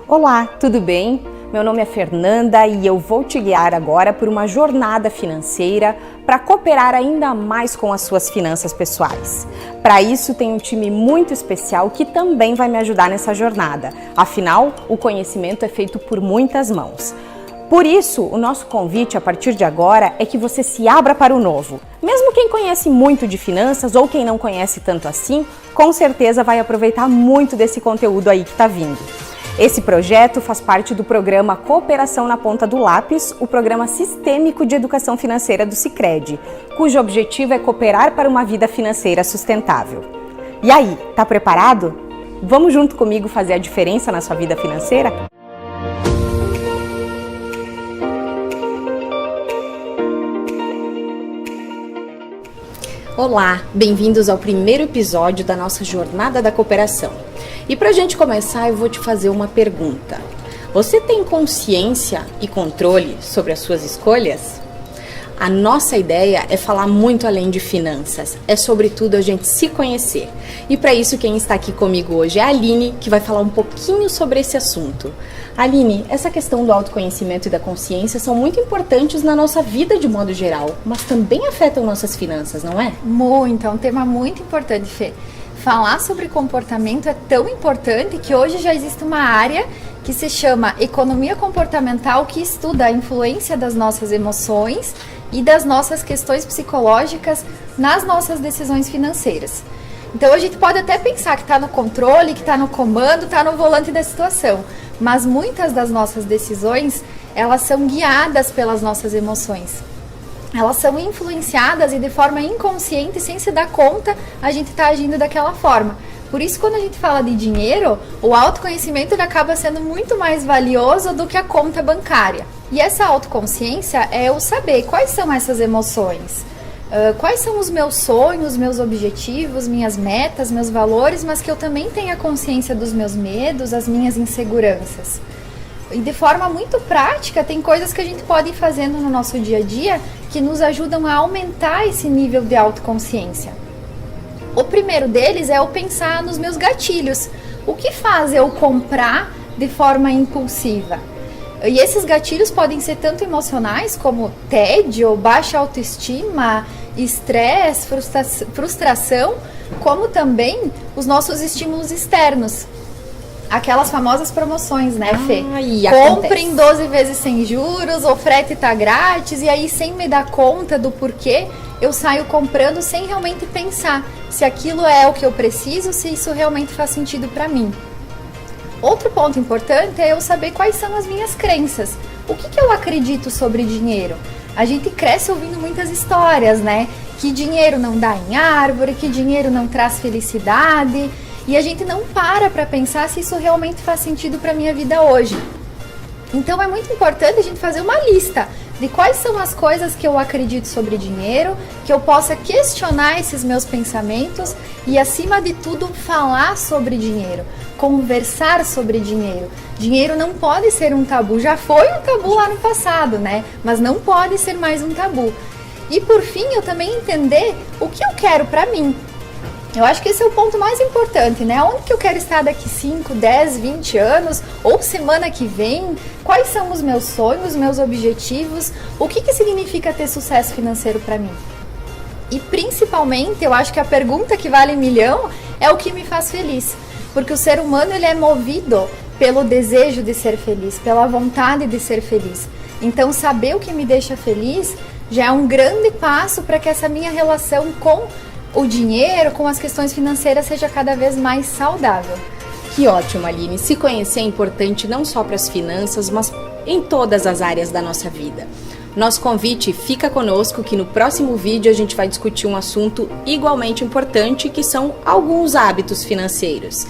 Olá, tudo bem? Meu nome é Fernanda e eu vou te guiar agora por uma jornada financeira para cooperar ainda mais com as suas finanças pessoais. Para isso, tem um time muito especial que também vai me ajudar nessa jornada. Afinal, o conhecimento é feito por muitas mãos. Por isso, o nosso convite a partir de agora é que você se abra para o novo. Mesmo quem conhece muito de finanças ou quem não conhece tanto assim, com certeza vai aproveitar muito desse conteúdo aí que está vindo. Esse projeto faz parte do programa Cooperação na Ponta do Lápis, o programa sistêmico de educação financeira do Sicredi, cujo objetivo é cooperar para uma vida financeira sustentável. E aí, tá preparado? Vamos junto comigo fazer a diferença na sua vida financeira? Olá, bem-vindos ao primeiro episódio da nossa Jornada da Cooperação. E para a gente começar, eu vou te fazer uma pergunta. Você tem consciência e controle sobre as suas escolhas? A nossa ideia é falar muito além de finanças, é sobretudo a gente se conhecer. E para isso quem está aqui comigo hoje é a Aline, que vai falar um pouquinho sobre esse assunto. Aline, essa questão do autoconhecimento e da consciência são muito importantes na nossa vida de modo geral, mas também afetam nossas finanças, não é? Muito, é um tema muito importante, Fê. Falar sobre comportamento é tão importante que hoje já existe uma área que se chama Economia Comportamental, que estuda a influência das nossas emoções e das nossas questões psicológicas nas nossas decisões financeiras. Então a gente pode até pensar que está no controle, que está no comando, está no volante da situação, mas muitas das nossas decisões, elas são guiadas pelas nossas emoções. Elas são influenciadas e de forma inconsciente, sem se dar conta, a gente está agindo daquela forma. Por isso, quando a gente fala de dinheiro, o autoconhecimento ele acaba sendo muito mais valioso do que a conta bancária. E essa autoconsciência é o saber quais são essas emoções, quais são os meus sonhos, meus objetivos, minhas metas, meus valores, mas que eu também tenha consciência dos meus medos, as minhas inseguranças. E de forma muito prática, tem coisas que a gente pode ir fazendo no nosso dia a dia que nos ajudam a aumentar esse nível de autoconsciência. O primeiro deles é eu pensar nos meus gatilhos. O que faz eu comprar de forma impulsiva? E esses gatilhos podem ser tanto emocionais como tédio, baixa autoestima, estresse, frustração, como também os nossos estímulos externos. Aquelas famosas promoções, né, Fê? Compre em 12 vezes sem juros, o frete tá grátis, e aí sem me dar conta do porquê, eu saio comprando sem realmente pensar se aquilo é o que eu preciso, se isso realmente faz sentido para mim. Outro ponto importante é eu saber quais são as minhas crenças. O que eu acredito sobre dinheiro? A gente cresce ouvindo muitas histórias, né? Que dinheiro não dá em árvore, que dinheiro não traz felicidade. E a gente não para pensar se isso realmente faz sentido para a minha vida hoje. Então é muito importante a gente fazer uma lista de quais são as coisas que eu acredito sobre dinheiro, que eu possa questionar esses meus pensamentos e, acima de tudo, falar sobre dinheiro, conversar sobre dinheiro. Dinheiro não pode ser um tabu, já foi um tabu lá no passado, né? Mas não pode ser mais um tabu. E por fim, eu também entender o que eu quero para mim. Eu acho que esse é o ponto mais importante, né? Onde que eu quero estar daqui 5, 10, 20 anos ou semana que vem? Quais são os meus sonhos, meus objetivos? O que significa ter sucesso financeiro para mim? E principalmente, eu acho que a pergunta que vale 1 milhão é o que me faz feliz. Porque o ser humano ele é movido pelo desejo de ser feliz, pela vontade de ser feliz. Então, saber o que me deixa feliz já é um grande passo para que essa minha relação com o dinheiro, com as questões financeiras, seja cada vez mais saudável. Que ótimo, Aline. Se conhecer é importante não só para as finanças, mas em todas as áreas da nossa vida. Nosso convite, fica conosco que no próximo vídeo a gente vai discutir um assunto igualmente importante, que são alguns hábitos financeiros.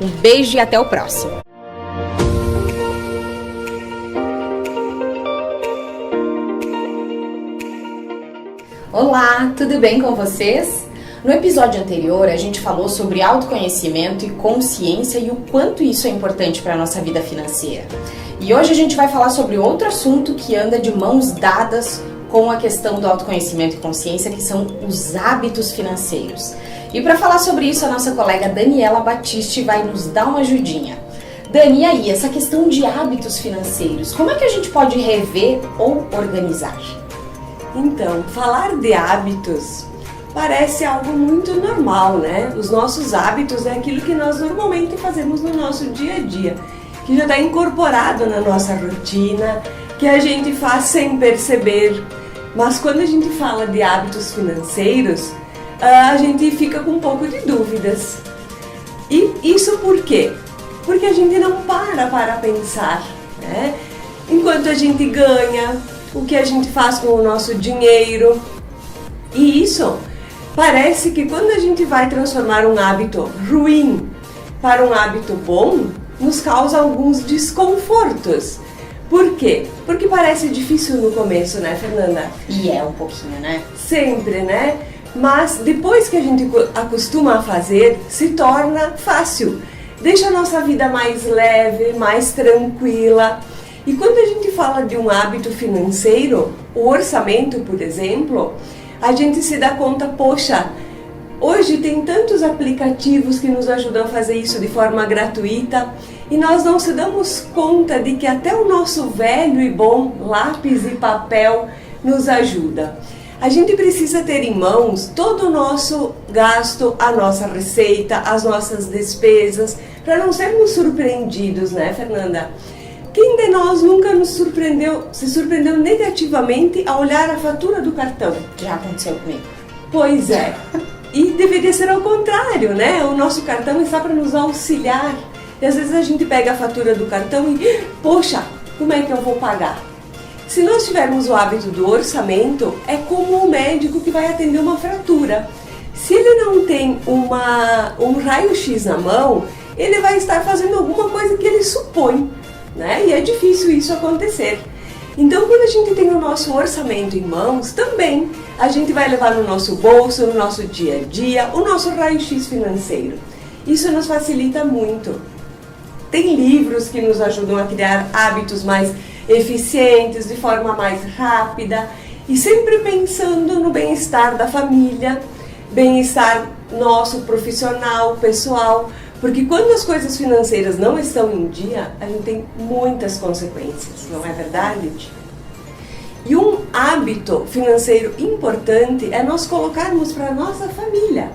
Um beijo e até o próximo. Olá, tudo bem com vocês? No episódio anterior, a gente falou sobre autoconhecimento e consciência e o quanto isso é importante para a nossa vida financeira. E hoje a gente vai falar sobre outro assunto que anda de mãos dadas com a questão do autoconhecimento e consciência, que são os hábitos financeiros. E para falar sobre isso, a nossa colega Daniela Battisti vai nos dar uma ajudinha. Dani, e aí, essa questão de hábitos financeiros, como é que a gente pode rever ou organizar? Então, falar de hábitos parece algo muito normal, né? Os nossos hábitos é aquilo que nós normalmente fazemos no nosso dia a dia, que já está incorporado na nossa rotina, que a gente faz sem perceber. Mas quando a gente fala de hábitos financeiros, a gente fica com um pouco de dúvidas. E isso por quê? Porque a gente não para pensar, né? Enquanto a gente ganha, o que a gente faz com o nosso dinheiro. E isso parece que quando a gente vai transformar um hábito ruim para um hábito bom, nos causa alguns desconfortos. Por quê? Porque parece difícil no começo, né, Fernanda? E é um pouquinho, né? Sempre, né? Mas depois que a gente acostuma a fazer, se torna fácil. Deixa a nossa vida mais leve, mais tranquila. E quando a gente fala de um hábito financeiro, o orçamento, por exemplo, a gente se dá conta, poxa, hoje tem tantos aplicativos que nos ajudam a fazer isso de forma gratuita e nós não se damos conta de que até o nosso velho e bom lápis e papel nos ajuda. A gente precisa ter em mãos todo o nosso gasto, a nossa receita, as nossas despesas, para não sermos surpreendidos, né, Fernanda? Quem de nós nunca se surpreendeu negativamente ao olhar a fatura do cartão? Já aconteceu comigo. Pois é. E deveria ser ao contrário, né? O nosso cartão está para nos auxiliar. E às vezes a gente pega a fatura do cartão e, poxa, como é que eu vou pagar? Se nós tivermos o hábito do orçamento, é como um médico que vai atender uma fratura. Se ele não tem um raio-x na mão, ele vai estar fazendo alguma coisa que ele supõe, né? E é difícil isso acontecer. Então, quando a gente tem o nosso orçamento em mãos, também a gente vai levar no nosso bolso, no nosso dia a dia, o nosso raio-x financeiro. Isso nos facilita muito. Tem livros que nos ajudam a criar hábitos mais eficientes, de forma mais rápida e sempre pensando no bem-estar da família, bem-estar nosso profissional, pessoal, porque quando as coisas financeiras não estão em dia, a gente tem muitas consequências, não é verdade? E um hábito financeiro importante é nós colocarmos para a nossa família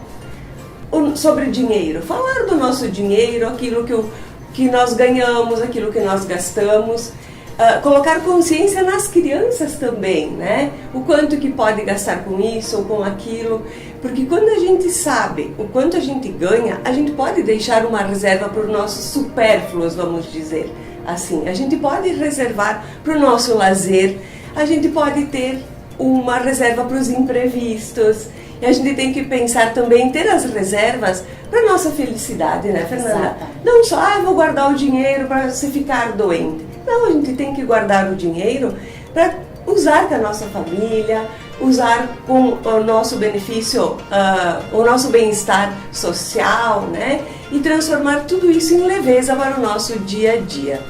sobre dinheiro, falar do nosso dinheiro, aquilo que nós ganhamos, aquilo que nós gastamos, colocar consciência nas crianças também, né? O quanto que pode gastar com isso ou com aquilo, porque quando a gente sabe o quanto a gente ganha, a gente pode deixar uma reserva para os nossos supérfluos, vamos dizer assim. A gente pode reservar para o nosso lazer, a gente pode ter uma reserva para os imprevistos, e a gente tem que pensar também em ter as reservas para nossa felicidade, né, Fernanda? Exato. Não só, vou guardar o dinheiro para você ficar doente. Não, a gente tem que guardar o dinheiro para usar com a nossa família, usar com o nosso benefício, o nosso bem-estar social, né? E transformar tudo isso em leveza para o nosso dia a dia.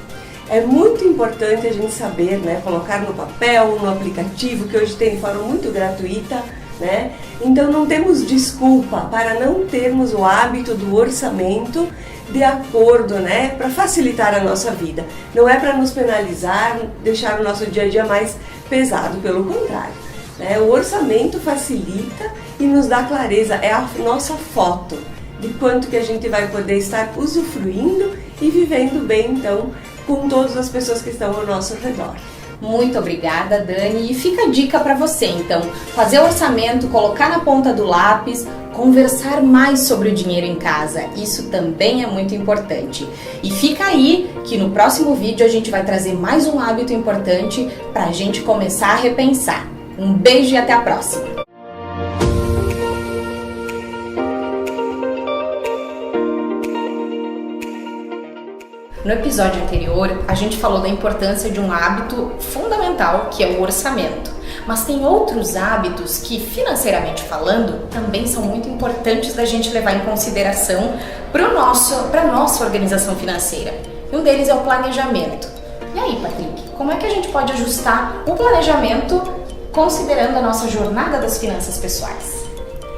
É muito importante a gente saber, né? Colocar no papel, no aplicativo, que hoje tem de forma muito gratuita, né? Então não temos desculpa para não termos o hábito do orçamento de acordo, né, para facilitar a nossa vida. Não é para nos penalizar, deixar o nosso dia a dia mais pesado, pelo contrário, né? O orçamento facilita e nos dá clareza, é a nossa foto de quanto que a gente vai poder estar usufruindo e vivendo bem, então, com todas as pessoas que estão ao nosso redor. Muito obrigada, Dani. E fica a dica para você, então, fazer o orçamento, colocar na ponta do lápis, conversar mais sobre o dinheiro em casa. Isso também é muito importante. E fica aí que no próximo vídeo a gente vai trazer mais um hábito importante para a gente começar a repensar. Um beijo e até a próxima! No episódio anterior, a gente falou da importância de um hábito fundamental, que é o orçamento. Mas tem outros hábitos que, financeiramente falando, também são muito importantes da gente levar em consideração para a nossa organização financeira. E um deles é o planejamento. E aí, Patrick, como é que a gente pode ajustar o planejamento considerando a nossa jornada das finanças pessoais?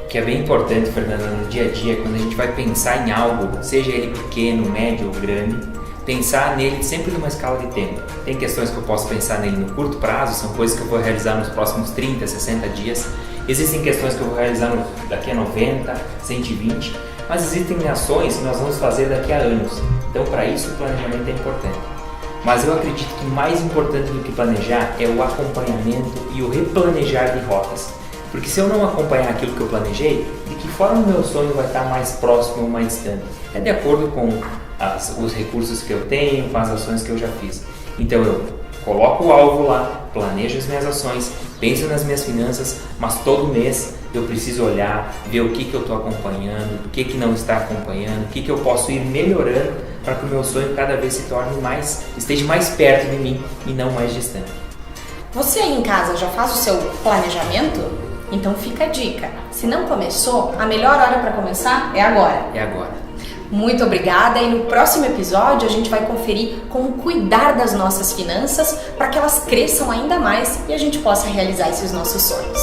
Que é bem importante, Fernanda, no dia a dia, quando a gente vai pensar em algo, seja ele pequeno, médio ou grande, pensar nele sempre numa escala de tempo. Tem questões que eu posso pensar nele no curto prazo, são coisas que eu vou realizar nos próximos 30, 60 dias. Existem questões que eu vou realizar daqui a 90, 120, mas existem ações que nós vamos fazer daqui a anos. Então, para isso, o planejamento é importante. Mas eu acredito que mais importante do que planejar é o acompanhamento e o replanejar de rotas. Porque se eu não acompanhar aquilo que eu planejei, de que forma o meu sonho vai estar mais próximo ou mais distante? É de acordo com os recursos que eu tenho, com as ações que eu já fiz. Então eu coloco o alvo lá, planejo as minhas ações, penso nas minhas finanças, mas todo mês eu preciso olhar, ver o que eu estou acompanhando, o que não está acompanhando, o que eu posso ir melhorando para que o meu sonho cada vez se torne esteja mais perto de mim e não mais distante. Você aí em casa já faz o seu planejamento? Então fica a dica. Se não começou, a melhor hora para começar é agora. É agora. Muito obrigada e no próximo episódio a gente vai conferir como cuidar das nossas finanças para que elas cresçam ainda mais e a gente possa realizar esses nossos sonhos.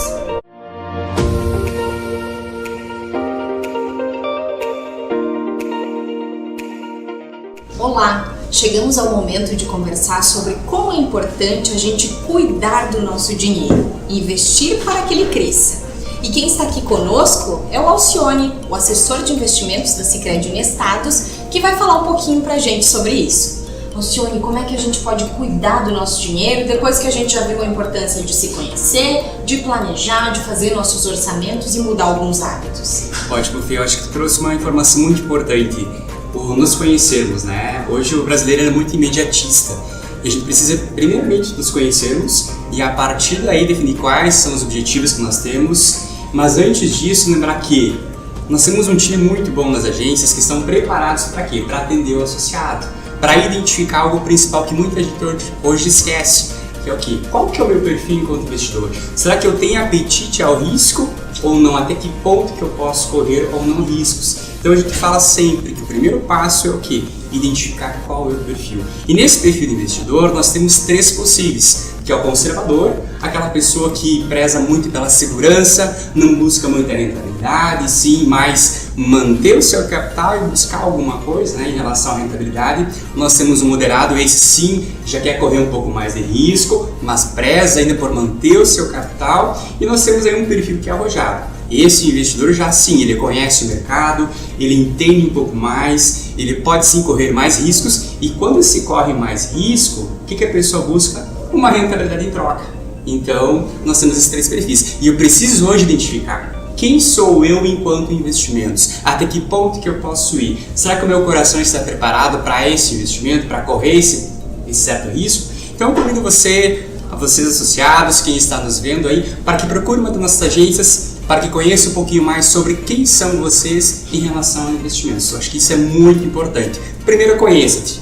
Olá! Chegamos ao momento de conversar sobre como é importante a gente cuidar do nosso dinheiro e investir para que ele cresça. E quem está aqui conosco é o Alcione, o assessor de investimentos da Sicredi Unestados, que vai falar um pouquinho pra gente sobre isso. Alcione, como é que a gente pode cuidar do nosso dinheiro depois que a gente já viu a importância de se conhecer, de planejar, de fazer nossos orçamentos e mudar alguns hábitos? Ótimo, Fê, eu acho que tu trouxe uma informação muito importante, por nos conhecermos, né? Hoje o brasileiro é muito imediatista e a gente precisa primeiramente nos conhecermos e a partir daí definir quais são os objetivos que nós temos, mas antes disso lembrar que nós temos um time muito bom nas agências que estão preparados para quê? Para atender o associado, para identificar algo principal que muita gente hoje esquece, que é o quê? Qual que é o meu perfil enquanto investidor? Será que eu tenho apetite ao risco ou não? Até que ponto que eu posso correr ou não riscos? Então a gente fala sempre que o primeiro passo é o quê? Identificar qual é o perfil. E nesse perfil de investidor nós temos 3 possíveis, que é o conservador, aquela pessoa que preza muito pela segurança, não busca muita rentabilidade, sim, mas manter o seu capital e buscar alguma coisa, né, em relação à rentabilidade. Nós temos o moderado, esse sim já quer correr um pouco mais de risco, mas preza ainda por manter o seu capital. E nós temos aí um perfil que é arrojado. Esse investidor já sim, ele conhece o mercado, ele entende um pouco mais, ele pode sim correr mais riscos e quando se corre mais risco, o que a pessoa busca? Uma rentabilidade em troca. Então, nós temos esses 3 perfis e eu preciso hoje identificar quem sou eu enquanto investimentos, até que ponto que eu posso ir, será que o meu coração está preparado para esse investimento, para correr esse certo risco? Então, eu convido vocês associados, quem está nos vendo aí, para que procure uma das nossas agências, para que conheça um pouquinho mais sobre quem são vocês em relação a investimentos. Eu acho que isso é muito importante. Primeiro conheça-te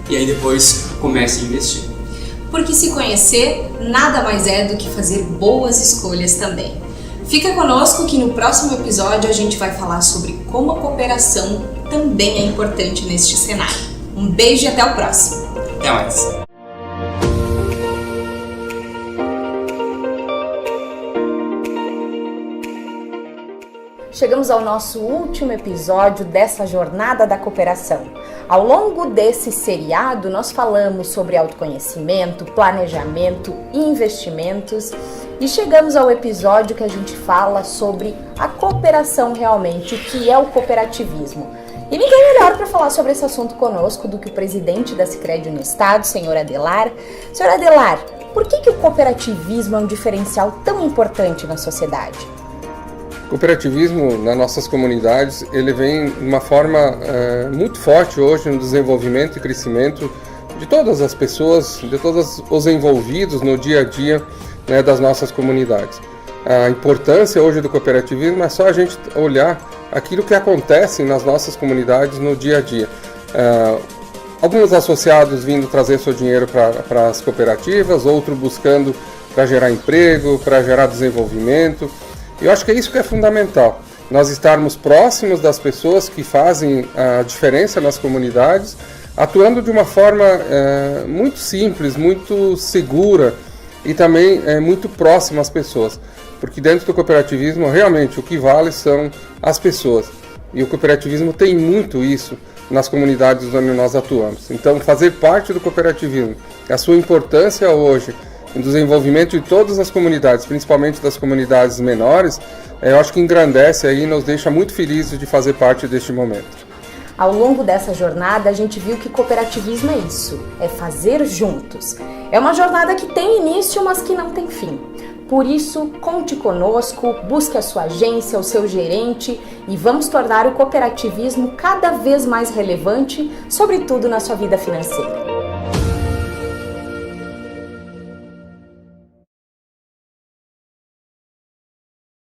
e aí depois comece a investir. Porque se conhecer nada mais é do que fazer boas escolhas também. Fica conosco que no próximo episódio a gente vai falar sobre como a cooperação também é importante neste cenário. Um beijo e até o próximo. Até mais. Chegamos ao nosso último episódio dessa jornada da cooperação. Ao longo desse seriado, nós falamos sobre autoconhecimento, planejamento e investimentos e chegamos ao episódio que a gente fala sobre a cooperação realmente, o que é o cooperativismo. E ninguém melhor para falar sobre esse assunto conosco do que o presidente da Sicredi Unestados, senhor Adelar. Senhor Adelar, por que o cooperativismo é um diferencial tão importante na sociedade? O cooperativismo nas nossas comunidades, ele vem de uma forma muito forte hoje no desenvolvimento e crescimento de todas as pessoas, de todos os envolvidos no dia a dia, né, das nossas comunidades. A importância hoje do cooperativismo é só a gente olhar aquilo que acontece nas nossas comunidades no dia a dia. Alguns associados vindo trazer seu dinheiro para as cooperativas, outros buscando para gerar emprego, para gerar desenvolvimento. Eu acho que é isso que é fundamental, nós estarmos próximos das pessoas que fazem a diferença nas comunidades, atuando de uma forma muito simples, muito segura e também muito próxima às pessoas. Porque dentro do cooperativismo, realmente, o que vale são as pessoas. E o cooperativismo tem muito isso nas comunidades onde nós atuamos. Então, fazer parte do cooperativismo, a sua importância hoje no desenvolvimento de todas as comunidades, principalmente das comunidades menores, eu acho que engrandece aí e nos deixa muito felizes de fazer parte deste momento. Ao longo dessa jornada, a gente viu que cooperativismo é isso, é fazer juntos. É uma jornada que tem início, mas que não tem fim. Por isso, conte conosco, busque a sua agência, o seu gerente e vamos tornar o cooperativismo cada vez mais relevante, sobretudo na sua vida financeira.